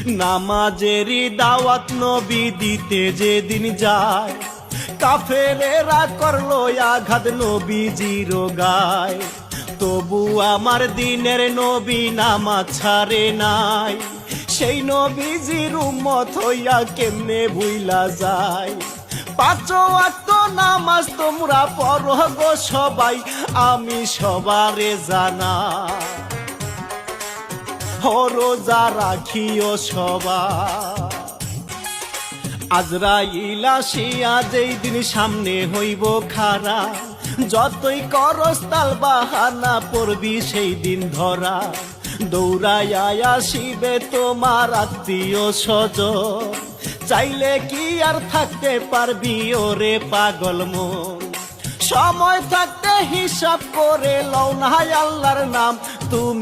নামাজেরই দাওয়াত নবী দিতে যেদিন যায়, কাফেরেরা করলো আঘাত নবীজির গায়। তবু আমার দিনের নবী নামাজ ছাড়ে নাই, সেই নবীজির উম্মত হইয়া কেমনে ভুইলা যায়। পাঁচ ওয়াক্ত নামাজ তোমরা পড়ো গো সবাই, আমি সবারে জানা রোজা রাখিও সবাই। আজরাইল আসিয়া যেই দিন সামনে হইব খাড়া, যতই করস তাল বাহানা পড়বি সেই দিন ধরা। দৌড়াইয়া আসিবে তোমার আত্মীয় স্বজন, চাইলে কি আর থাকতে পারবি ওরে পাগল মন। সময় থাকতে হিসাব করে লও না আল্লাহর নাম, তুমি